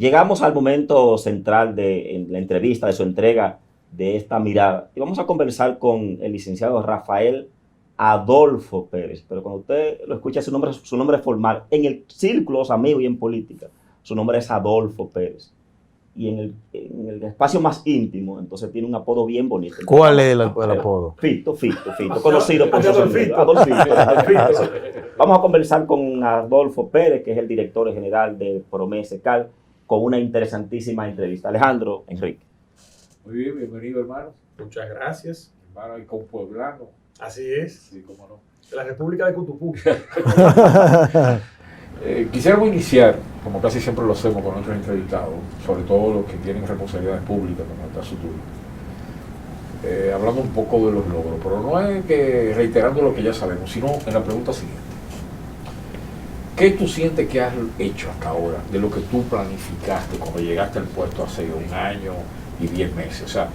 Llegamos al momento central en la entrevista, de su entrega de esta mirada. Y vamos a conversar con el licenciado Rafael Adolfo Pérez. Pero cuando usted lo escucha, su nombre formal, en el círculo amigos y en política, su nombre es Adolfo Pérez. Y en el espacio más íntimo, entonces tiene un apodo bien bonito. ¿Cuál es el apodo? Fito, conocido por su Adolfito. Vamos a conversar con Adolfo Pérez, que es el director general de Promesecal, con una interesantísima entrevista. Alejandro, Enrique. Muy bien, bienvenido, hermano. Muchas gracias. Hermano, y con pueblano. Así es. Sí, cómo no. De la República de Cutupú. Quisiéramos iniciar, como casi siempre lo hacemos con nuestros entrevistados, sobre todo los que tienen responsabilidades públicas, como el caso tuyo, hablando un poco de los logros, pero no es que reiterando lo que ya sabemos, sino en la pregunta siguiente. ¿Qué tú sientes que has hecho hasta ahora de lo que tú planificaste cuando llegaste al puesto hace 1 año y 10 meses? O sea,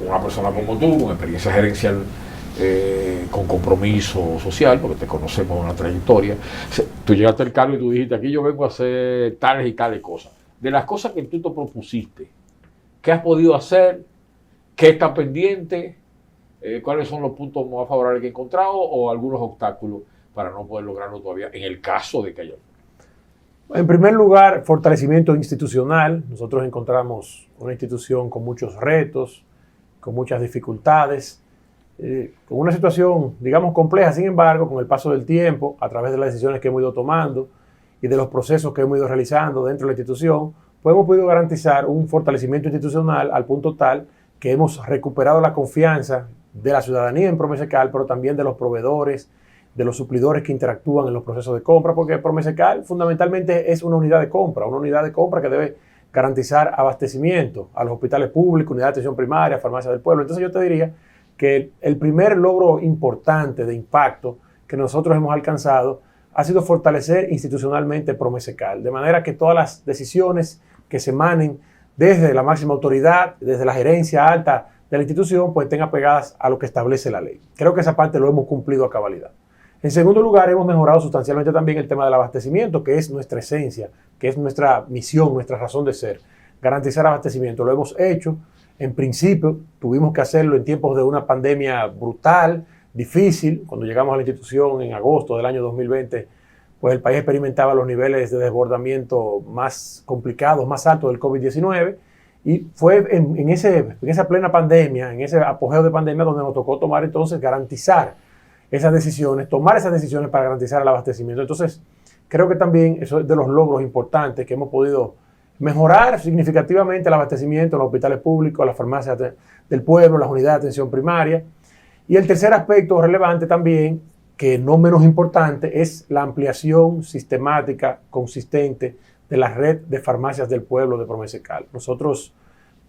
una persona como tú, con experiencia gerencial, con compromiso social, porque te conocemos de una trayectoria, tú llegaste al cargo y tú dijiste, aquí yo vengo a hacer tales y tales cosas. De las cosas que tú te propusiste, ¿qué has podido hacer? ¿Qué está pendiente? ¿Cuáles son los puntos más favorables que he encontrado o algunos obstáculos para no poder lograrlo todavía en el caso de que haya? En primer lugar, fortalecimiento institucional. Nosotros encontramos una institución con muchos retos, con muchas dificultades, con una situación, digamos, compleja. Sin embargo, con el paso del tiempo, a través de las decisiones que hemos ido tomando y de los procesos que hemos ido realizando dentro de la institución, pues hemos podido garantizar un fortalecimiento institucional al punto tal que hemos recuperado la confianza de la ciudadanía en Promesecal, pero también de los proveedores, de los suplidores que interactúan en los procesos de compra, porque Promesecal fundamentalmente es una unidad de compra que debe garantizar abastecimiento a los hospitales públicos, unidad de atención primaria, farmacia del pueblo. Entonces yo te diría que el primer logro importante de impacto que nosotros hemos alcanzado ha sido fortalecer institucionalmente Promesecal, de manera que todas las decisiones que se emanen desde la máxima autoridad, desde la gerencia alta de la institución, pues estén apegadas a lo que establece la ley. Creo que esa parte lo hemos cumplido a cabalidad. En segundo lugar, hemos mejorado sustancialmente también el tema del abastecimiento, que es nuestra esencia, que es nuestra misión, nuestra razón de ser, garantizar abastecimiento. Lo hemos hecho. En principio, tuvimos que hacerlo en tiempos de una pandemia brutal, difícil. Cuando llegamos a la institución en agosto del año 2020, pues el país experimentaba los niveles de desbordamiento más complicados, más altos del COVID-19. Y fue en esa plena pandemia, en ese apogeo de pandemia, donde nos tocó tomar entonces, garantizar esas decisiones, tomar esas decisiones para garantizar el abastecimiento. Entonces, creo que también eso es de los logros importantes que hemos podido mejorar significativamente el abastecimiento en los hospitales públicos, las farmacias del pueblo, las unidades de atención primaria. Y el tercer aspecto relevante también, que no menos importante, es la ampliación sistemática, consistente de la red de farmacias del pueblo de Promesecal. Nosotros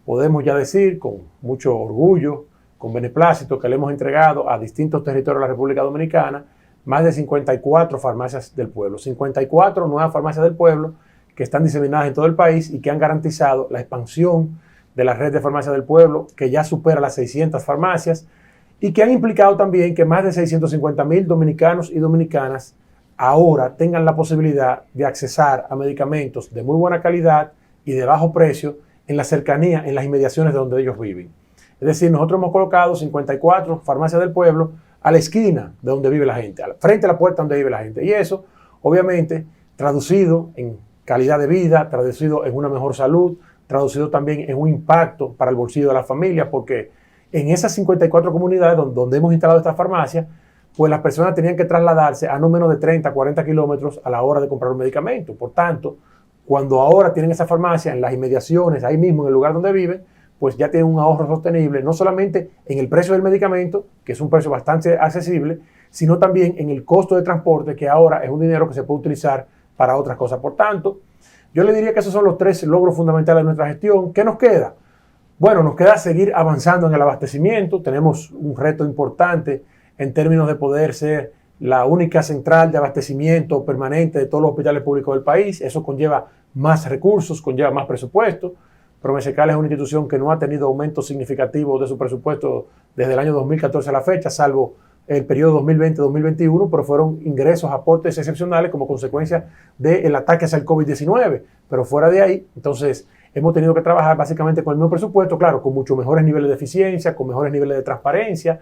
podemos ya decir con mucho orgullo, con beneplácito, que le hemos entregado a distintos territorios de la República Dominicana más de 54 farmacias del pueblo, 54 nuevas farmacias del pueblo que están diseminadas en todo el país y que han garantizado la expansión de la red de farmacias del pueblo, que ya supera las 600 farmacias, y que han implicado también que más de 650,000 dominicanos y dominicanas ahora tengan la posibilidad de accesar a medicamentos de muy buena calidad y de bajo precio en la cercanía, en las inmediaciones de donde ellos viven. Es decir, nosotros hemos colocado 54 farmacias del pueblo a la esquina de donde vive la gente, frente a la puerta donde vive la gente. Y eso, obviamente, traducido en calidad de vida, traducido en una mejor salud, traducido también en un impacto para el bolsillo de la familia, porque en esas 54 comunidades donde hemos instalado estas farmacias, pues las personas tenían que trasladarse a no menos de 30, 40 kilómetros a la hora de comprar un medicamento. Por tanto, cuando ahora tienen esa farmacia en las inmediaciones, ahí mismo en el lugar donde viven, pues ya tienen un ahorro sostenible, no solamente en el precio del medicamento, que es un precio bastante accesible, sino también en el costo de transporte, que ahora es un dinero que se puede utilizar para otras cosas. Por tanto, yo le diría que esos son los 3 logros fundamentales de nuestra gestión. ¿Qué nos queda? Bueno, nos queda seguir avanzando en el abastecimiento. Tenemos un reto importante en términos de poder ser la única central de abastecimiento permanente de todos los hospitales públicos del país. Eso conlleva más recursos, conlleva más presupuesto. Promesecal es una institución que no ha tenido aumentos significativos de su presupuesto desde el año 2014 a la fecha, salvo el periodo 2020-2021, pero fueron ingresos, aportes excepcionales como consecuencia del ataque hacia el COVID-19. Pero fuera de ahí, entonces, hemos tenido que trabajar básicamente con el mismo presupuesto, claro, con mucho mejores niveles de eficiencia, con mejores niveles de transparencia.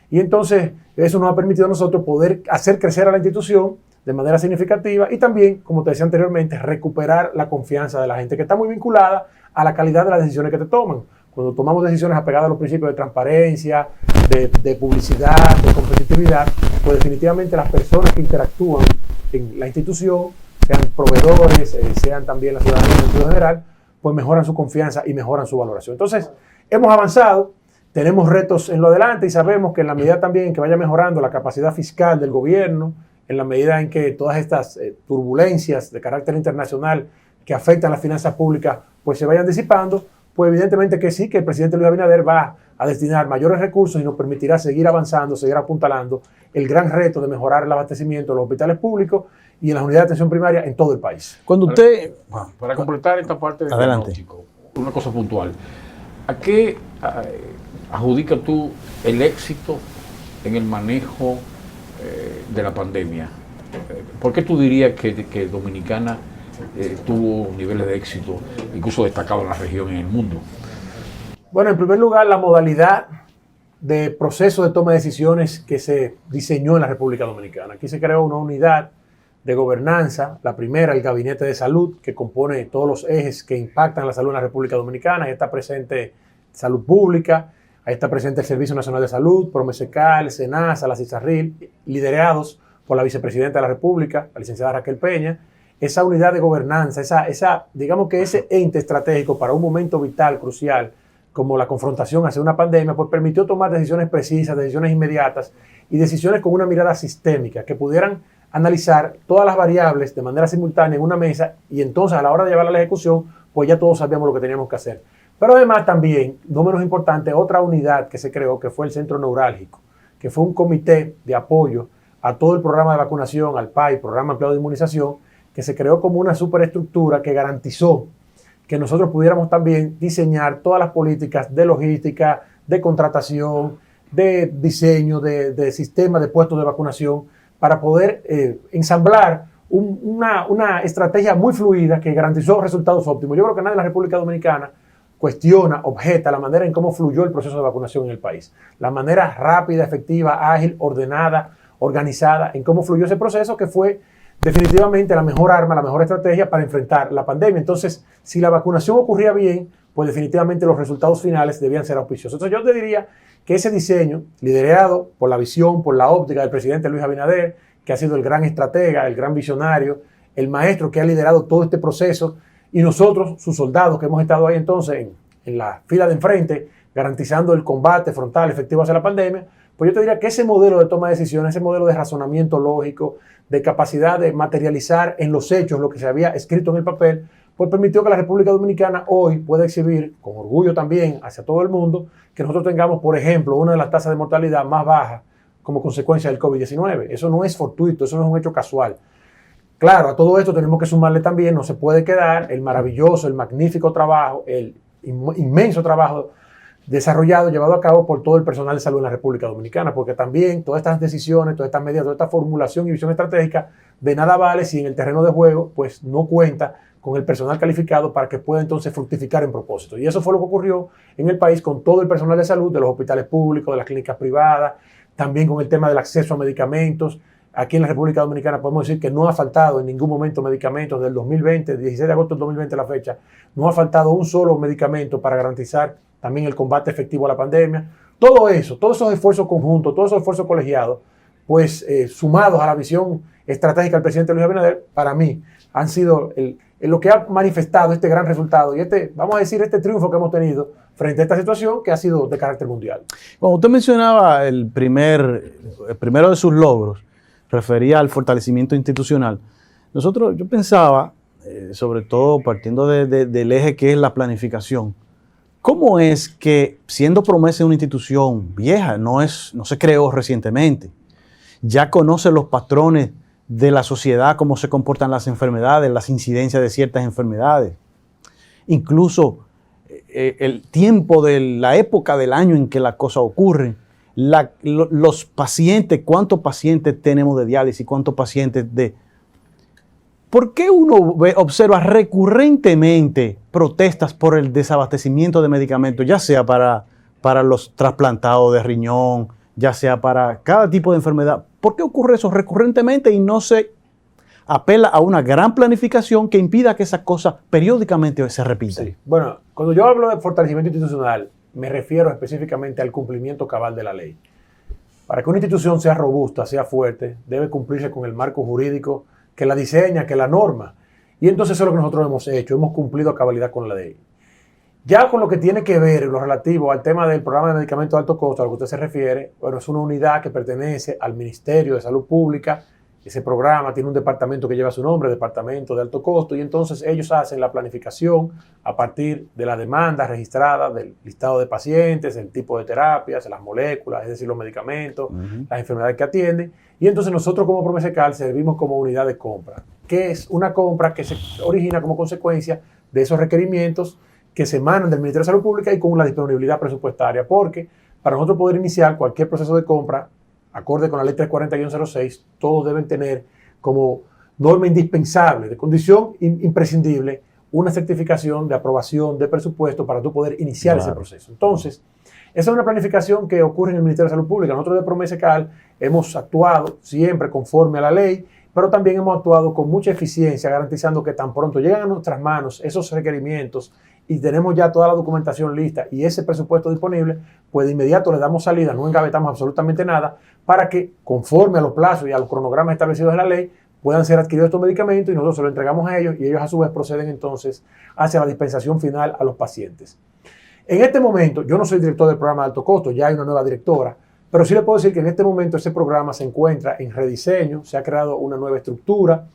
Y entonces, eso nos ha permitido a nosotros poder hacer crecer a la institución de manera significativa y también, como te decía anteriormente, recuperar la confianza de la gente, que está muy vinculada a la calidad de las decisiones que te toman. Cuando tomamos decisiones apegadas a los principios de transparencia, de publicidad, de competitividad, pues definitivamente las personas que interactúan en la institución, sean proveedores, sean también la ciudadanía en sentido general, pues mejoran su confianza y mejoran su valoración. Entonces, hemos avanzado, tenemos retos en lo adelante y sabemos que en la medida también en que vaya mejorando la capacidad fiscal del gobierno, en la medida en que todas estas turbulencias de carácter internacional que afectan las finanzas públicas pues se vayan disipando, pues evidentemente que sí, que el presidente Luis Abinader va a destinar mayores recursos y nos permitirá seguir avanzando, seguir apuntalando el gran reto de mejorar el abastecimiento de los hospitales públicos y en las unidades de atención primaria en todo el país. Cuando usted... Para completar esta parte del Adelante. diagnóstico, una cosa puntual. ¿A qué adjudica tú el éxito en el manejo de la pandemia? ¿Por qué tú dirías que Dominicana tuvo niveles de éxito, incluso destacado en la región y en el mundo? Bueno, en primer lugar, la modalidad de proceso de toma de decisiones que se diseñó en la República Dominicana. Aquí se creó una unidad de gobernanza, la primera, el Gabinete de Salud, que compone todos los ejes que impactan la salud en la República Dominicana. Ahí está presente Salud Pública, ahí está presente el Servicio Nacional de Salud, Promesecal, SENASA, la CISARRIL, liderados por la vicepresidenta de la República, la licenciada Raquel Peña. Esa unidad de gobernanza, digamos que ese ente estratégico para un momento vital, crucial, como la confrontación hacia una pandemia, pues permitió tomar decisiones precisas, decisiones inmediatas y decisiones con una mirada sistémica que pudieran analizar todas las variables de manera simultánea en una mesa y entonces a la hora de llevarla a la ejecución, pues ya todos sabíamos lo que teníamos que hacer. Pero además también, no menos importante, otra unidad que se creó, que fue el Centro Neurálgico, que fue un comité de apoyo a todo el programa de vacunación, al PAI, Programa Ampliado de Inmunización, que se creó como una superestructura que garantizó que nosotros pudiéramos también diseñar todas las políticas de logística, de contratación, de diseño, de sistema de puestos de vacunación, para poder ensamblar una estrategia muy fluida que garantizó resultados óptimos. Yo creo que nadie en la República Dominicana cuestiona, objeta la manera en cómo fluyó el proceso de vacunación en el país. La manera rápida, efectiva, ágil, ordenada, organizada, en cómo fluyó ese proceso, que fue definitivamente la mejor arma, la mejor estrategia para enfrentar la pandemia. Entonces, si la vacunación ocurría bien, pues definitivamente los resultados finales debían ser auspiciosos. Entonces yo te diría que ese diseño, liderado por la visión, por la óptica del presidente Luis Abinader, que ha sido el gran estratega, el gran visionario, el maestro que ha liderado todo este proceso, y nosotros, sus soldados, que hemos estado ahí entonces en la fila de enfrente, garantizando el combate frontal efectivo hacia la pandemia, pues yo te diría que ese modelo de toma de decisiones, ese modelo de razonamiento lógico, de capacidad de materializar en los hechos lo que se había escrito en el papel, pues permitió que la República Dominicana hoy pueda exhibir, con orgullo también hacia todo el mundo, que nosotros tengamos, por ejemplo, una de las tasas de mortalidad más bajas como consecuencia del COVID-19. Eso no es fortuito, eso no es un hecho casual. Claro, a todo esto tenemos que sumarle también, no se puede quedar el maravilloso, el magnífico trabajo, el inmenso trabajo desarrollado, llevado a cabo por todo el personal de salud en la República Dominicana, porque también todas estas decisiones, todas estas medidas, toda esta formulación y visión estratégica de nada vale si en el terreno de juego pues no cuenta con el personal calificado para que pueda entonces fructificar en propósito. Y eso fue lo que ocurrió en el país con todo el personal de salud, de los hospitales públicos, de las clínicas privadas, también con el tema del acceso a medicamentos. Aquí en la República Dominicana podemos decir que no ha faltado en ningún momento medicamentos del 2020, 16 de agosto del 2020 la fecha, no ha faltado un solo medicamento para garantizar también el combate efectivo a la pandemia. Todo eso, todos esos esfuerzos conjuntos, todos esos esfuerzos colegiados, pues sumados a la visión estratégica del presidente Luis Abinader, para mí han sido lo que ha manifestado este gran resultado y vamos a decir, este triunfo que hemos tenido frente a esta situación que ha sido de carácter mundial. Cuando usted mencionaba el primero de sus logros, refería al fortalecimiento institucional. Yo pensaba, sobre todo partiendo del eje que es la planificación, ¿cómo es que, siendo promesa de una institución vieja, no se creó recientemente, ya conoce los patrones de la sociedad, cómo se comportan las enfermedades, las incidencias de ciertas enfermedades, incluso el tiempo de la época del año en que las cosas ocurren, los pacientes, cuántos pacientes tenemos de diálisis, cuántos pacientes de... ¿Por qué uno observa recurrentemente protestas por el desabastecimiento de medicamentos, ya sea para los trasplantados de riñón, ya sea para cada tipo de enfermedad? ¿Por qué ocurre eso recurrentemente y no se apela a una gran planificación que impida que esa cosa periódicamente se repita? Sí. Bueno, cuando yo hablo de fortalecimiento institucional, me refiero específicamente al cumplimiento cabal de la ley. Para que una institución sea robusta, sea fuerte, debe cumplirse con el marco jurídico que la diseña, que la norma. Y entonces eso es lo que nosotros hemos hecho, hemos cumplido a cabalidad con la ley. Ya con lo que tiene que ver, lo relativo al tema del programa de medicamentos de alto costo, a lo que usted se refiere, bueno, es una unidad que pertenece al Ministerio de Salud Pública. Ese programa tiene un departamento que lleva su nombre, Departamento de Alto Costo, y entonces ellos hacen la planificación a partir de la demanda registrada, del listado de pacientes, el tipo de terapias, las moléculas, es decir, los medicamentos, las enfermedades que atienden. Y entonces nosotros como Promesecal servimos como unidad de compra, que es una compra que se origina como consecuencia de esos requerimientos que se emanan del Ministerio de Salud Pública y con la disponibilidad presupuestaria, porque para nosotros poder iniciar cualquier proceso de compra, acorde con la ley 340-06, todos deben tener como norma indispensable, de condición imprescindible, una certificación de aprobación de presupuesto para tú poder iniciar ese proceso. Entonces, esa es una planificación que ocurre en el Ministerio de Salud Pública. Nosotros de Promesecal hemos actuado siempre conforme a la ley, pero también hemos actuado con mucha eficiencia, garantizando que tan pronto llegan a nuestras manos esos requerimientos y tenemos ya toda la documentación lista y ese presupuesto disponible, pues de inmediato le damos salida, no engavetamos absolutamente nada, para que conforme a los plazos y a los cronogramas establecidos en la ley, puedan ser adquiridos estos medicamentos y nosotros se los entregamos a ellos y ellos a su vez proceden entonces hacia la dispensación final a los pacientes. En este momento, yo no soy director del programa de alto costo, ya hay una nueva directora, pero sí le puedo decir que en este momento ese programa se encuentra en rediseño, se ha creado una nueva estructura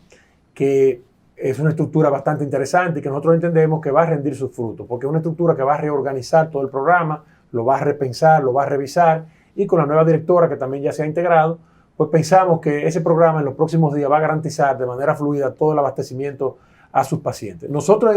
que es una estructura bastante interesante y que nosotros entendemos que va a rendir sus frutos, porque es una estructura que va a reorganizar todo el programa, lo va a repensar, lo va a revisar, y con la nueva directora que también ya se ha integrado, pues pensamos que ese programa en los próximos días va a garantizar de manera fluida todo el abastecimiento a sus pacientes. Nosotros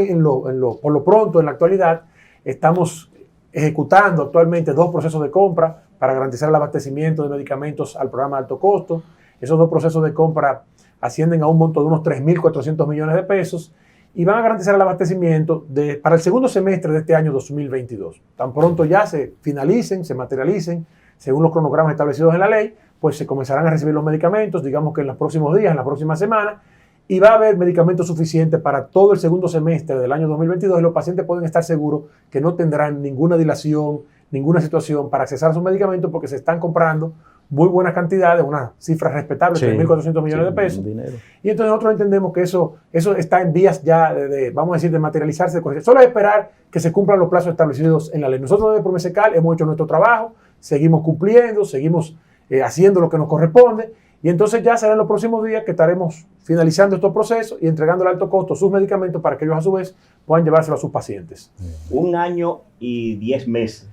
por lo pronto, en la actualidad, estamos ejecutando actualmente 2 procesos de compra para garantizar el abastecimiento de medicamentos al programa de alto costo. Esos 2 procesos de compra ascienden a un monto de unos 3.400 millones de pesos y van a garantizar el abastecimiento para el segundo semestre de este año 2022. Tan pronto ya se finalicen, se materialicen, según los cronogramas establecidos en la ley, pues se comenzarán a recibir los medicamentos, digamos que en los próximos días, en la próxima semana, y va a haber medicamentos suficientes para todo el segundo semestre del año 2022 y los pacientes pueden estar seguros que no tendrán ninguna dilación, ninguna situación para accesar a sus medicamentos porque se están comprando muy buenas cantidades, una cifra respetable, 3.400 millones de pesos. Y entonces nosotros entendemos que eso está en vías ya vamos a decir, de materializarse. Solo es esperar que se cumplan los plazos establecidos en la ley. Nosotros de Promesecal hemos hecho nuestro trabajo, seguimos cumpliendo, seguimos haciendo lo que nos corresponde y entonces ya será en los próximos días que estaremos finalizando estos procesos y entregando al alto costo sus medicamentos para que ellos a su vez puedan llevárselo a sus pacientes. 1 año y 10 meses,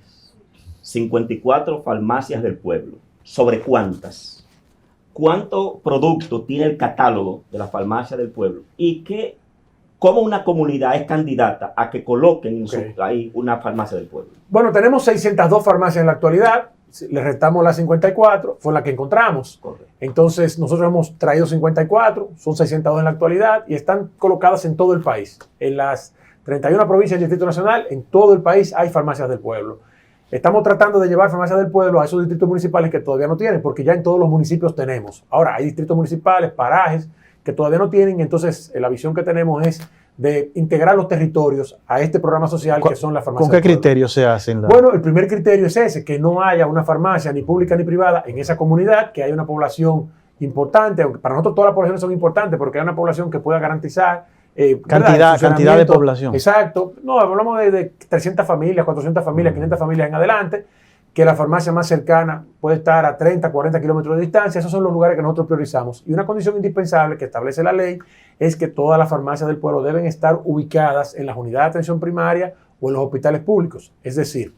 54 farmacias del pueblo. ¿Sobre cuántas? ¿Cuánto producto tiene el catálogo de la farmacia del pueblo? ¿Y cómo una comunidad es candidata a que coloquen ahí una farmacia del pueblo? Bueno, tenemos 602 farmacias en la actualidad. Le restamos las 54, fue la que encontramos. Correcto. Entonces, nosotros hemos traído 54, son 602 en la actualidad y están colocadas en todo el país. En las 31 provincias del Distrito Nacional, en todo el país hay farmacias del pueblo. Estamos tratando de llevar farmacias del pueblo a esos distritos municipales que todavía no tienen, porque ya en todos los municipios tenemos. Ahora, hay distritos municipales, parajes, que todavía no tienen, y entonces la visión que tenemos es de integrar los territorios a este programa social que son las farmacias. ¿Con qué criterios se hacen? Bueno, el primer criterio es ese, que no haya una farmacia ni pública ni privada en esa comunidad, que haya una población importante, aunque para nosotros todas las poblaciones son importantes porque hay una población que pueda garantizar cantidad de población. Exacto. No, hablamos de 300 familias, 400 familias, 500 familias en adelante, que la farmacia más cercana puede estar a 30, 40 kilómetros de distancia. Esos son los lugares que nosotros priorizamos. Y una condición indispensable que establece la ley es que todas las farmacias del pueblo deben estar ubicadas en las unidades de atención primaria o en los hospitales públicos. Es decir,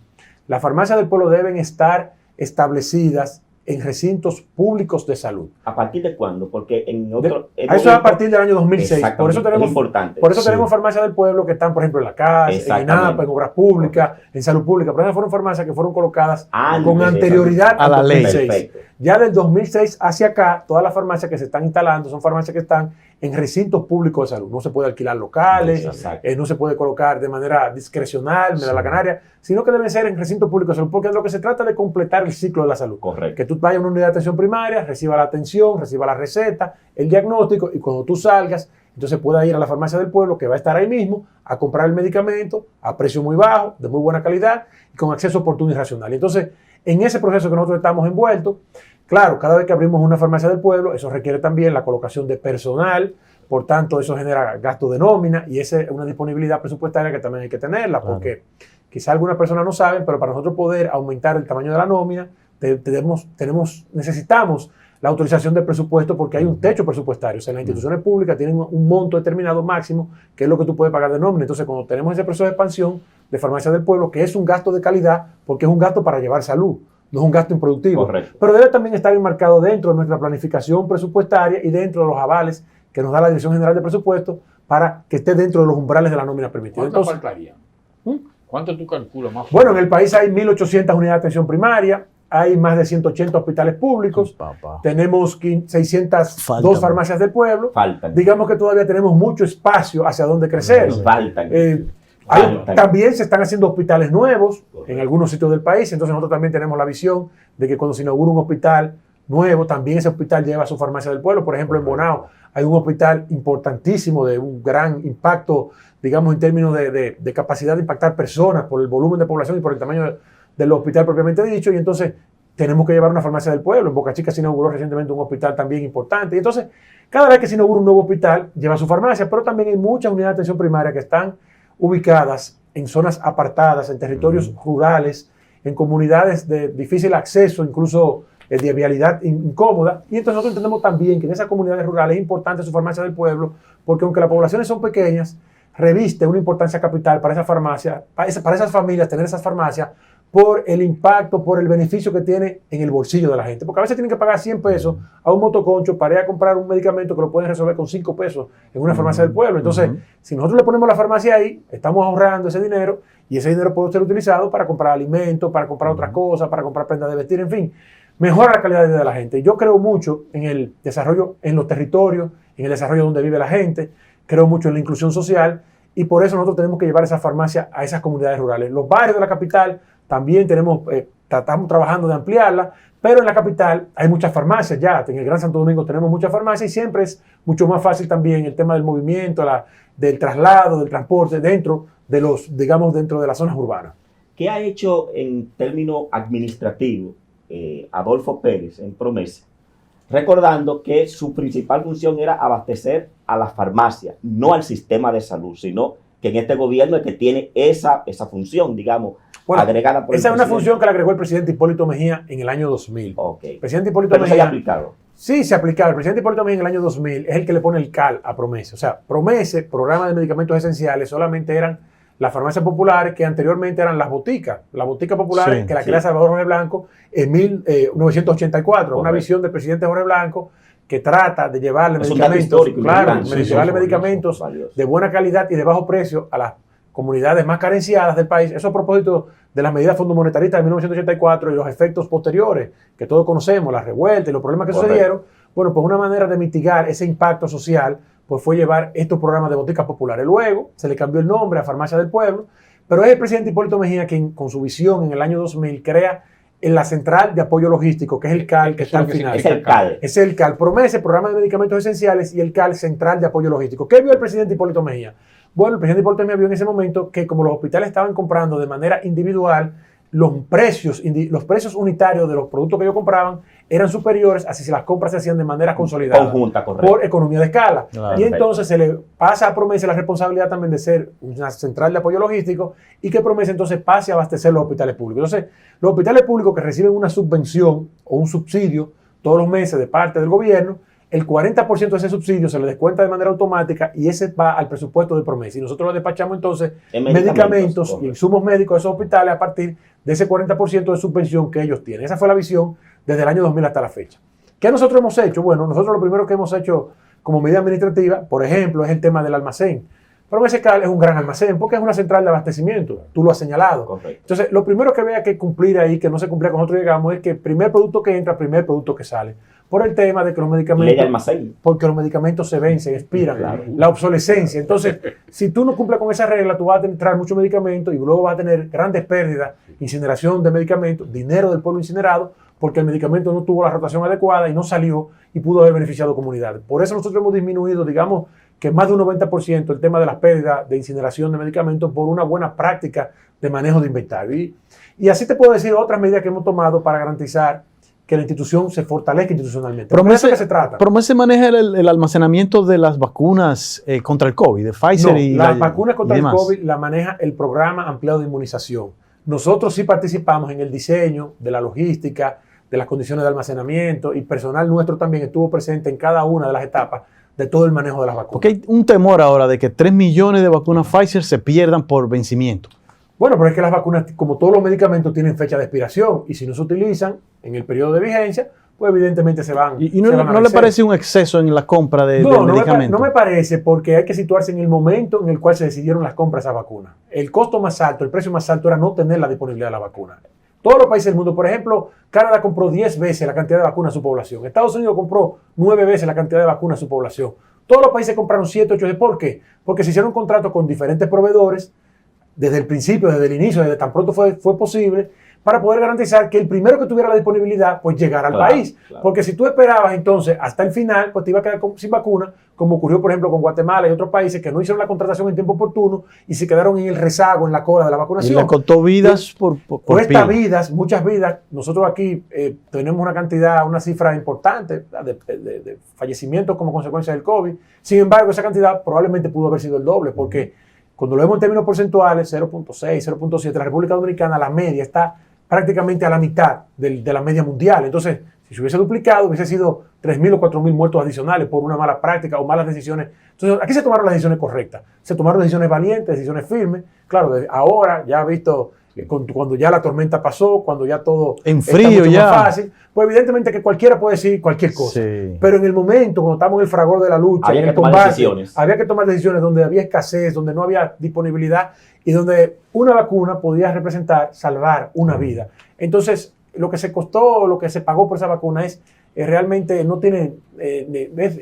las farmacias del pueblo deben estar establecidas en recintos públicos de salud. ¿A partir de cuándo? Porque en otro... Eso es a partir del año 2006. Por eso tenemos, es importante. por eso tenemos farmacias del pueblo que están, por ejemplo, en la CAS, en INAPA, en Obras Públicas, en Salud Pública. Pero esas fueron farmacias que fueron colocadas con anterioridad a la ley. 2006. Ya del 2006 hacia acá, todas las farmacias que se están instalando son farmacias que están en recintos públicos de salud. No se puede alquilar locales, no se puede colocar de manera discrecional, me da la canaria, sino que deben ser en recintos públicos de salud, porque es lo que se trata de completar el ciclo de la salud. Correcto. Que tú vayas a una unidad de atención primaria, reciba la atención, reciba la receta, el diagnóstico, y cuando tú salgas, entonces puedas ir a la farmacia del pueblo, que va a estar ahí mismo, a comprar el medicamento a precio muy bajo, de muy buena calidad, y con acceso oportuno y racional. Y entonces, en ese proceso que nosotros estamos envueltos, claro, cada vez que abrimos una farmacia del pueblo, eso requiere también la colocación de personal, por tanto, eso genera gasto de nómina, y esa es una disponibilidad presupuestaria que también hay que tenerla, porque quizá algunas personas no saben, pero para nosotros poder aumentar el tamaño de la nómina, necesitamos la autorización del presupuesto, porque hay un techo presupuestario. O sea, las instituciones públicas tienen un monto determinado máximo, que es lo que tú puedes pagar de nómina. Entonces, cuando tenemos ese proceso de expansión de farmacia del pueblo, que es un gasto de calidad, porque es un gasto para llevar salud, no es un gasto improductivo. Correcto. Pero debe también estar enmarcado dentro de nuestra planificación presupuestaria y dentro de los avales que nos da la Dirección General de Presupuesto, para que esté dentro de los umbrales de la nómina permitida. ¿Cuánto Entonces, faltaría? ¿Cuánto tú calculas más? bueno, en el país hay 1.800 unidades de atención primaria, hay más de 180 hospitales públicos, tenemos 602 farmacias del pueblo. Faltan. Digamos que todavía tenemos mucho espacio hacia donde crecer. Faltan. También se están haciendo hospitales nuevos en algunos sitios del país, entonces nosotros también tenemos la visión de que cuando se inaugura un hospital nuevo, también ese hospital lleva su farmacia del pueblo. Por ejemplo, en Bonao hay un hospital importantísimo de un gran impacto, digamos, en términos de capacidad de impactar personas por el volumen de población y por el tamaño del hospital propiamente dicho, y entonces tenemos que llevar una farmacia del pueblo. En Boca Chica se inauguró recientemente un hospital también importante, y entonces cada vez que se inaugura un nuevo hospital lleva su farmacia, pero también hay muchas unidades de atención primaria que están ubicadas en zonas apartadas, en territorios rurales, en comunidades de difícil acceso, incluso de vialidad incómoda, y entonces nosotros entendemos también que en esas comunidades rurales es importante su farmacia del pueblo, porque aunque las poblaciones son pequeñas, reviste una importancia capital para esa farmacia, para esas familias tener esas farmacias, por el impacto, por el beneficio que tiene en el bolsillo de la gente, porque a veces tienen que pagar 100 pesos a un motoconcho para ir a comprar un medicamento que lo pueden resolver con 5 pesos en una farmacia del pueblo. Entonces, si nosotros le ponemos la farmacia ahí, estamos ahorrando ese dinero, y ese dinero puede ser utilizado para comprar alimentos, para comprar otras cosas, para comprar prendas de vestir, en fin, mejora la calidad de vida de la gente. Yo creo mucho en el desarrollo en los territorios, en el desarrollo donde vive la gente, creo mucho en la inclusión social, y por eso nosotros tenemos que llevar esa farmacia a esas comunidades rurales. Los barrios de la capital también estamos trabajando de ampliarla, pero en la capital hay muchas farmacias ya. En el Gran Santo Domingo tenemos muchas farmacias, y siempre es mucho más fácil también el tema del movimiento, del traslado, del transporte dentro de las zonas urbanas. ¿Qué ha hecho en términos administrativos Adolfo Pérez en Promesa? Recordando que su principal función era abastecer a las farmacias, no al sistema de salud, sino que en este gobierno es que tiene esa función, digamos, agregada por el esa es una presidente. función que la agregó el presidente Hipólito Mejía en el año 2000. Okay. El presidente Hipólito Pero Mejía, se ha aplicado. Sí, se aplicaba. El presidente Hipólito Mejía en el año 2000 es el que le pone el CAL a Promesa. O sea, Promesa, programa de medicamentos esenciales, solamente eran las farmacias populares, que anteriormente eran las boticas. Las boticas populares que la crea Salvador Jorge Blanco en 1984. Una visión del presidente Jorge Blanco que trata de llevarle medicamentos, de buena calidad y de bajo precio a las comunidades más carenciadas del país. Eso a propósito de las medidas fondomonetaristas de 1984 y los efectos posteriores que todos conocemos, las revueltas y los problemas que sucedieron. Bueno, pues una manera de mitigar ese impacto social pues fue llevar estos programas de boticas populares. Luego se le cambió el nombre a Farmacia del Pueblo, pero es el presidente Hipólito Mejía quien, con su visión en el año 2000, crea en la Central de Apoyo Logístico, que es el CAL, que está al final. Es el CAL. Es el CAL. Promesa, Programa de Medicamentos Esenciales, y el CAL, Central de Apoyo Logístico. ¿Qué vio el presidente Hipólito Mejía? Bueno, el presidente Hipólito Mejía vio en ese momento que como los hospitales estaban comprando de manera individual, los precios unitarios de los productos que ellos compraban eran superiores a si las compras se hacían de manera consolidada. Conjunta, correcto. Por economía de escala. Claro, y entonces se le pasa a Promesa la responsabilidad también de ser una central de apoyo logístico, y que Promesa entonces pase a abastecer los hospitales públicos. Entonces, los hospitales públicos que reciben una subvención o un subsidio todos los meses de parte del gobierno, el 40% de ese subsidio se le descuenta de manera automática y ese va al presupuesto de Promesa. Y nosotros lo despachamos entonces En medicamentos y insumos médicos a esos hospitales a partir de ese 40% de subvención que ellos tienen. Esa fue la visión desde el año 2000 hasta la fecha. ¿Qué nosotros hemos hecho? Bueno, nosotros lo primero que hemos hecho como medida administrativa, por ejemplo, es el tema del almacén. Promesa Cal es un gran almacén porque es una central de abastecimiento, tú lo has señalado. Correcto. Entonces, lo primero que había que cumplir ahí, que no se cumplía con nosotros llegamos, es que primer producto que entra, primer producto que sale. Por el tema de que los medicamentos... Ley de almacén. Porque los medicamentos se vencen, expiran, Claro. la obsolescencia. Entonces, si tú no cumples con esa regla, tú vas a entrar mucho medicamento y luego vas a tener grandes pérdidas, incineración de medicamentos, dinero del pueblo incinerado, porque el medicamento no tuvo la rotación adecuada y no salió y pudo haber beneficiado comunidades. Por eso nosotros hemos disminuido, digamos, que más de un 90% el tema de las pérdidas de incineración de medicamentos por una buena práctica de manejo de inventario. Y así te puedo decir otras medidas que hemos tomado para garantizar que la institución se fortalezca institucionalmente. ¿De eso que se trata? Promesa maneja el almacenamiento de las vacunas contra el COVID, de Pfizer No, y las vacunas contra el demás. COVID la maneja el programa ampliado de inmunización. Nosotros sí participamos en el diseño de la logística, de las condiciones de almacenamiento y personal nuestro también estuvo presente en cada una de las etapas de todo el manejo de las vacunas. Porque hay un temor ahora de que 3 millones de vacunas Pfizer se pierdan por vencimiento. Bueno, pero es que las vacunas, como todos los medicamentos, tienen fecha de expiración y si no se utilizan en el periodo de vigencia, pues evidentemente se van. ¿Y no, se van a no le vencer. parece un exceso en la compra de No, medicamentos? no me parece, porque hay que situarse en el momento en el cual se decidieron las compras de esas vacunas. El costo más alto, el precio más alto era no tener la disponibilidad de la vacuna. Todos los países del mundo, por ejemplo, Canadá compró 10 veces la cantidad de vacunas a su población. Estados Unidos compró 9 veces la cantidad de vacunas a su población. Todos los países compraron 7, 8 veces. ¿Por qué? Porque se hicieron contratos con diferentes proveedores desde el principio, desde el inicio, desde tan pronto fue posible, para poder garantizar que el primero que tuviera la disponibilidad, pues llegara al país. Claro. Porque si tú esperabas entonces hasta el final, pues te iba a quedar sin vacuna, como ocurrió por ejemplo con Guatemala y otros países que no hicieron la contratación en tiempo oportuno y se quedaron en el rezago, en la cola de la Y vacunación. le costó vidas por Cuesta pila. vidas, muchas vidas. Nosotros aquí tenemos una cifra importante de fallecimientos como consecuencia del COVID. Sin embargo, esa cantidad probablemente pudo haber sido el doble, porque cuando lo vemos en términos porcentuales, 0.6, 0.7, la República Dominicana, la media está prácticamente a la mitad de la media mundial. Entonces, si se hubiese duplicado, hubiese sido 3.000 o 4.000 muertos adicionales por una mala práctica o malas decisiones. Entonces, aquí se tomaron las decisiones correctas. Se tomaron decisiones valientes, decisiones firmes. Claro, ahora ya visto cuando ya la tormenta pasó, cuando ya todo En está frío mucho ya. más fácil, pues evidentemente que cualquiera puede decir cualquier cosa. Sí. Pero en el momento, cuando estamos en el fragor de la lucha, Había en que el tomar combate, decisiones. había que tomar decisiones donde había escasez, donde no había disponibilidad y donde una vacuna podía representar salvar una vida. Entonces, lo que se costó, lo que se pagó por esa vacuna es realmente no tiene,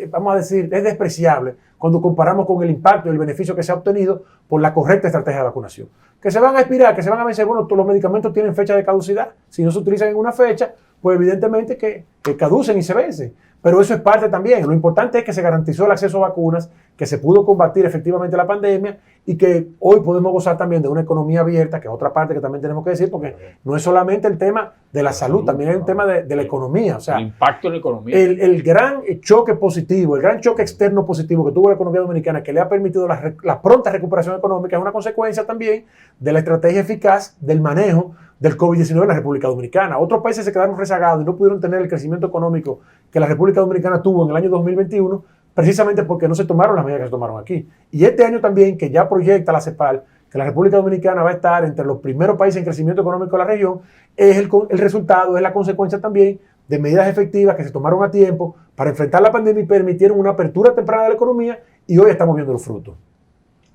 vamos a decir, es despreciable cuando comparamos con el impacto y el beneficio que se ha obtenido por la correcta estrategia de vacunación. Que se van a expirar, que se van a vencer, bueno, todos los medicamentos tienen fecha de caducidad. Si no se utilizan en una fecha, pues evidentemente que caducen y se vencen. Pero eso es parte también. Lo importante es que se garantizó el acceso a vacunas, que se pudo combatir efectivamente la pandemia y que hoy podemos gozar también de una economía abierta, que es otra parte que también tenemos que decir, porque no es solamente el tema de la salud, también hay un tema de la economía. O sea, El impacto en la economía. el gran choque positivo, el gran choque externo positivo que tuvo la economía dominicana, que le ha permitido la pronta recuperación económica, es una consecuencia también de la estrategia eficaz del manejo del COVID-19 en la República Dominicana. Otros países se quedaron rezagados y no pudieron tener el crecimiento económico que la República Dominicana tuvo en el año 2021, precisamente porque no se tomaron las medidas que se tomaron aquí. Y este año también, que ya proyecta la CEPAL, que la República Dominicana va a estar entre los primeros países en crecimiento económico de la región, es el resultado, es la consecuencia también de medidas efectivas que se tomaron a tiempo para enfrentar la pandemia y permitieron una apertura temprana de la economía y hoy estamos viendo los frutos.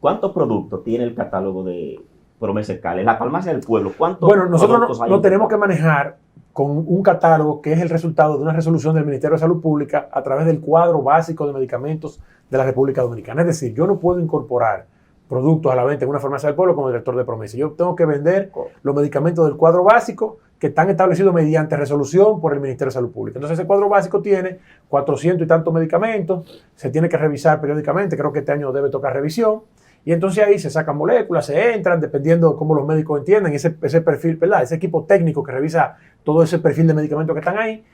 ¿Cuántos productos tiene el catálogo de Promesa Cal? En la farmacia del pueblo, ¿cuántos Bueno, nosotros productos hay? no tenemos que manejar con un catálogo que es el resultado de una resolución del Ministerio de Salud Pública a través del cuadro básico de medicamentos de la República Dominicana. Es decir, yo no puedo incorporar productos a la venta en una farmacia del pueblo como director de Promesa. Yo tengo que vender los medicamentos del cuadro básico que están establecidos mediante resolución por el Ministerio de Salud Pública. Entonces ese cuadro básico tiene 400 y tantos medicamentos, se tiene que revisar periódicamente, creo que este año debe tocar revisión, y entonces ahí se sacan moléculas, se entran, dependiendo cómo los médicos entienden, ese perfil, ¿verdad? Ese equipo técnico que revisa todo ese perfil de medicamentos que están ahí.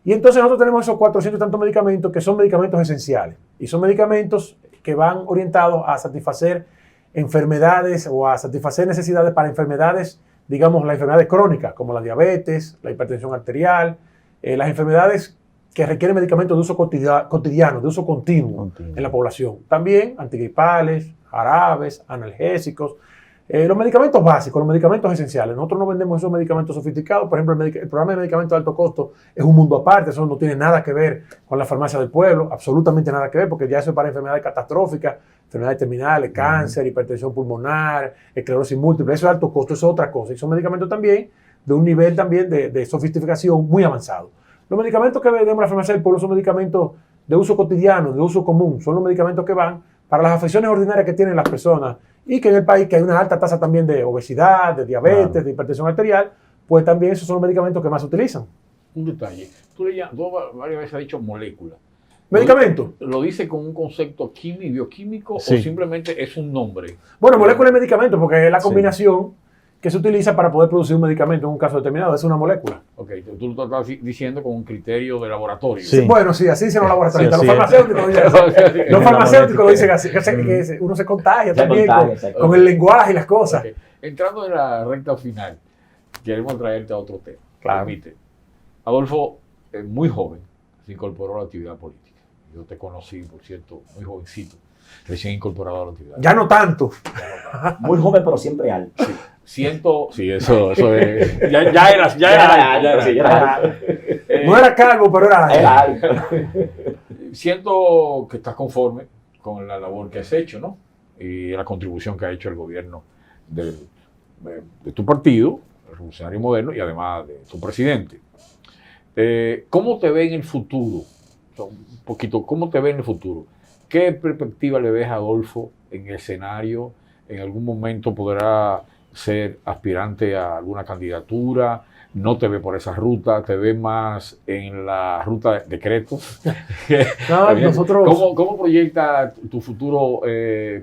Y entonces nosotros tenemos esos 400 y tantos medicamentos que son medicamentos esenciales, y son medicamentos que van orientados a satisfacer enfermedades o a satisfacer necesidades para enfermedades, digamos, las enfermedades crónicas, como la diabetes, la hipertensión arterial, las enfermedades que requieren medicamentos de uso cotidiano, de uso continuo en la población. También antigripales, jarabes, analgésicos, los medicamentos básicos, los medicamentos esenciales. Nosotros no vendemos esos medicamentos sofisticados. Por ejemplo, el programa de medicamentos de alto costo es un mundo aparte. Eso no tiene nada que ver con la farmacia del pueblo, absolutamente nada que ver, porque ya eso es para enfermedades catastróficas, enfermedades terminales, cáncer, hipertensión pulmonar, esclerosis múltiple. Eso es alto costo, eso es otra cosa. Y son medicamentos también de un nivel también de sofisticación muy avanzado. Los medicamentos que vendemos en la farmacia del pueblo son medicamentos de uso cotidiano, de uso común. Son los medicamentos que van para las afecciones ordinarias que tienen las personas, y que en el país que hay una alta tasa también de obesidad, de diabetes, de hipertensión arterial, pues también esos son los medicamentos que más se utilizan. Un detalle. Tú varias veces has dicho molécula. ¿Medicamento? ¿Lo dice con un concepto bioquímico Sí. o simplemente es un nombre? Bueno, molécula es medicamento porque es la combinación que se utiliza para poder producir un medicamento en un caso determinado. Es una molécula. Ok, tú lo estás diciendo con un criterio de laboratorio. Sí. Bueno, sí, así dicen los laboratorios. Sí, Los sí. farmacéuticos lo dicen así. Los farmacéuticos lo dicen así. Que uno se contagia también con el lenguaje y las cosas. Ok. Entrando en la recta final, queremos traerte a otro tema. Claro. Permite. Adolfo, muy joven, se incorporó a la actividad política. Yo te conocí, por cierto, muy jovencito, recién incorporado a la actividad. Ya no tanto. Muy joven, pero siempre alto. Sí, eso es. Ya era alto. Sí, ya era alto. No era calvo, pero era Era alto. alto. Siento que estás conforme con la labor que has hecho, ¿no? Y la contribución que ha hecho el gobierno de tu partido, el Revolucionario Moderno, y además de tu presidente. ¿Cómo te ve en el futuro? Un poquito, ¿cómo te ve en el futuro? ¿Qué perspectiva le ves a Adolfo en el escenario? ¿En algún momento podrá ser aspirante a alguna candidatura? ¿No te ve por esa ruta? ¿Te ve más en la ruta de decretos? No, nosotros... ¿Cómo proyecta tu futuro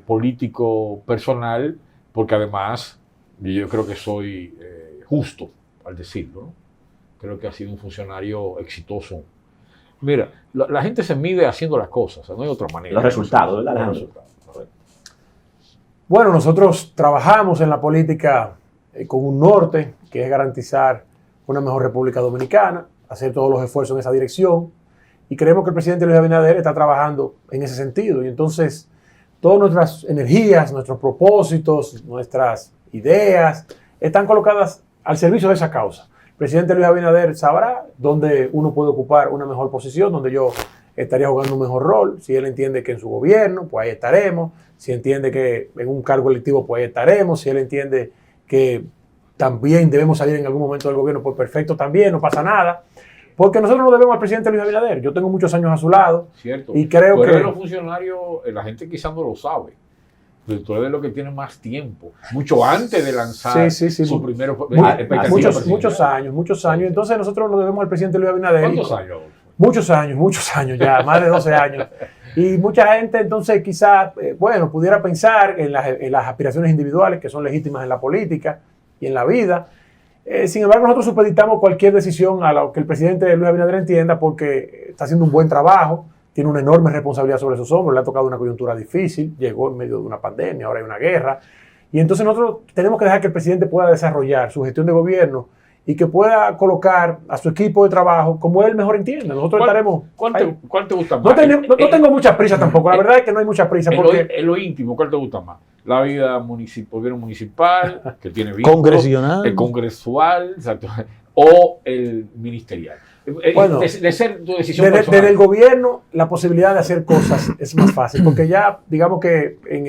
político personal? Porque además, yo creo que soy justo al decirlo, ¿no? Creo que ha sido un funcionario exitoso. Mira, la gente se mide haciendo las cosas, no hay otra manera. Los resultados, ¿verdad, Los Alejandro? resultados, correcto. Bueno, nosotros trabajamos en la política con un norte, que es garantizar una mejor República Dominicana, hacer todos los esfuerzos en esa dirección, y creemos que el presidente Luis Abinader está trabajando en ese sentido. Y entonces, todas nuestras energías, nuestros propósitos, nuestras ideas, están colocadas al servicio de esa causa. El presidente Luis Abinader sabrá dónde uno puede ocupar una mejor posición, donde yo estaría jugando un mejor rol. Si él entiende que en su gobierno, pues ahí estaremos. Si entiende que en un cargo electivo, pues ahí estaremos. Si él entiende que también debemos salir en algún momento del gobierno, pues perfecto también, no pasa nada. Porque nosotros no debemos al presidente Luis Abinader. Yo tengo muchos años a su lado. Cierto. Y creo Pero que... los funcionarios, la gente quizás no lo sabe. Pero tú eres de los que tiene más tiempo, mucho antes de lanzar su primer muchos años. Entonces nosotros nos debemos al presidente Luis Abinader. ¿Cuántos años? Muchos años ya, más de 12 años. Y mucha gente entonces quizás, pudiera pensar en las aspiraciones individuales que son legítimas en la política y en la vida. Sin embargo, nosotros supeditamos cualquier decisión a lo que el presidente Luis Abinader entienda, porque está haciendo un buen trabajo, tiene una enorme responsabilidad sobre sus hombros, le ha tocado una coyuntura difícil, llegó en medio de una pandemia, ahora hay una guerra. Y entonces nosotros tenemos que dejar que el presidente pueda desarrollar su gestión de gobierno y que pueda colocar a su equipo de trabajo como él mejor entienda. Nosotros estaremos... ¿Cuál te gusta más? No tengo mucha prisa tampoco, la verdad es que no hay mucha prisa. En lo íntimo, ¿cuál te gusta más? La vida gobierno municipal, que tiene vínculos, congresional, el congresual, exacto, o el ministerial. Bueno, de ser tu decisión personal. Desde el gobierno, la posibilidad de hacer cosas es más fácil, porque ya, digamos que en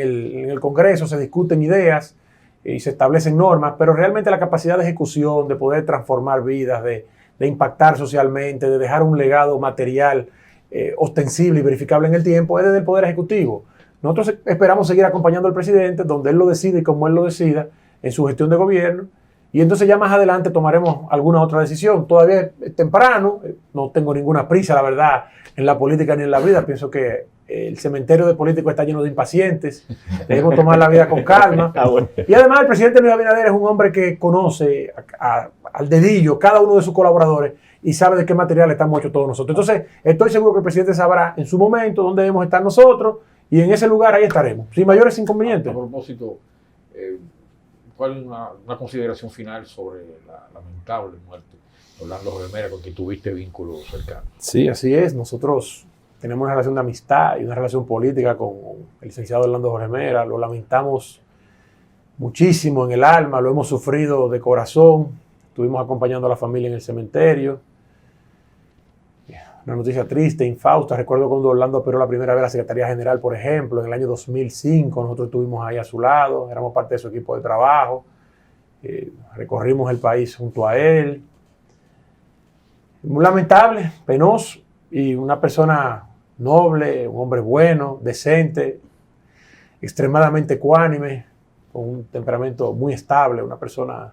el Congreso se discuten ideas y se establecen normas, pero realmente la capacidad de ejecución, de poder transformar vidas, de impactar socialmente, de dejar un legado material ostensible y verificable en el tiempo, es desde el Poder Ejecutivo. Nosotros esperamos seguir acompañando al presidente donde él lo decide y como él lo decida en su gestión de gobierno. Y entonces ya más adelante tomaremos alguna otra decisión. Todavía es temprano, no tengo ninguna prisa, la verdad, en la política ni en la vida. Pienso que el cementerio de políticos está lleno de impacientes. Debemos tomar la vida con calma. Y además el presidente Luis Abinader es un hombre que conoce al dedillo cada uno de sus colaboradores y sabe de qué material estamos hechos todos nosotros. Entonces estoy seguro que el presidente sabrá en su momento dónde debemos estar nosotros y en ese lugar ahí estaremos, sin mayores inconvenientes. A propósito, ¿cuál es una consideración final sobre la lamentable muerte Orlando Jorge Mera, con quien tuviste vínculo cercano. Sí, así es. Nosotros tenemos una relación de amistad y una relación política con el licenciado Orlando Jorge Mera. Lo lamentamos muchísimo en el alma, lo hemos sufrido de corazón. Estuvimos acompañando a la familia en el cementerio. Una noticia triste, infausta. Recuerdo cuando Orlando operó la primera vez la Secretaría General, por ejemplo, en el año 2005. Nosotros estuvimos ahí a su lado, éramos parte de su equipo de trabajo. Recorrimos el país junto a él. Muy lamentable, penoso, y una persona noble, un hombre bueno, decente, extremadamente ecuánime, con un temperamento muy estable, una persona,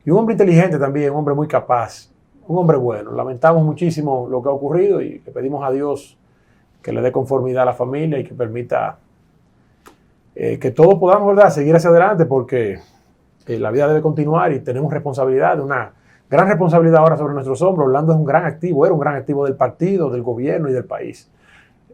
y un hombre inteligente también, un hombre muy capaz, un hombre bueno. Lamentamos muchísimo lo que ha ocurrido y le pedimos a Dios que le dé conformidad a la familia y que permita que todos podamos, ¿verdad?, seguir hacia adelante, porque la vida debe continuar y tenemos responsabilidad, una gran responsabilidad ahora sobre nuestros hombros. Orlando es un gran activo, era un gran activo del partido, del gobierno y del país.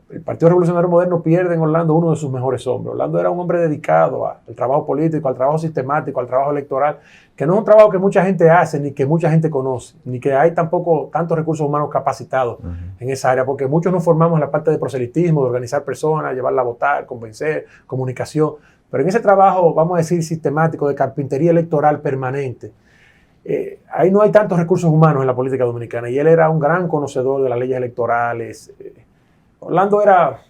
El Partido Revolucionario Moderno pierde en Orlando uno de sus mejores hombres. Orlando era un hombre dedicado al trabajo político, al trabajo sistemático, al trabajo electoral, que no es un trabajo que mucha gente hace, ni que mucha gente conoce, ni que hay tampoco tantos recursos humanos capacitados en esa área, porque muchos nos formamos en la parte de proselitismo, de organizar personas, llevarla a votar, convencer, comunicación. Pero en ese trabajo, vamos a decir, sistemático, de carpintería electoral permanente, ahí no hay tantos recursos humanos en la política dominicana, y él era un gran conocedor de las leyes electorales. Orlando era...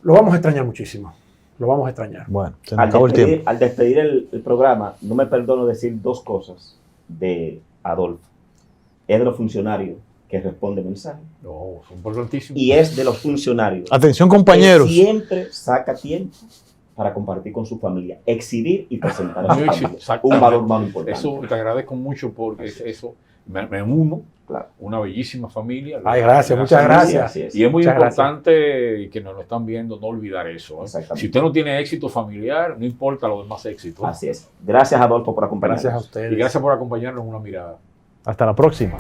Lo vamos a extrañar muchísimo, lo vamos a extrañar. Bueno, se nos acabó el tiempo. Al despedir el programa, no me perdono decir dos cosas de Adolfo. Es de los funcionarios que responde mensajes. No, son importantísimos. Y es de los funcionarios. Atención, compañeros. Que siempre saca tiempo para compartir con su familia, exhibir y presentar a su familia. Un valor más importante. Eso te agradezco mucho, porque eso me uno, Claro. una bellísima familia. Ay, gracias, muchas gracias. Así es. Y es muy Muchas importante, y que nos lo están viendo, no olvidar eso. Exactamente. Si usted no tiene éxito familiar, no importa los demás éxitos. Así es. Gracias, Adolfo, por acompañarnos. Gracias a ustedes. Y gracias por acompañarnos en Una Mirada. Hasta la próxima.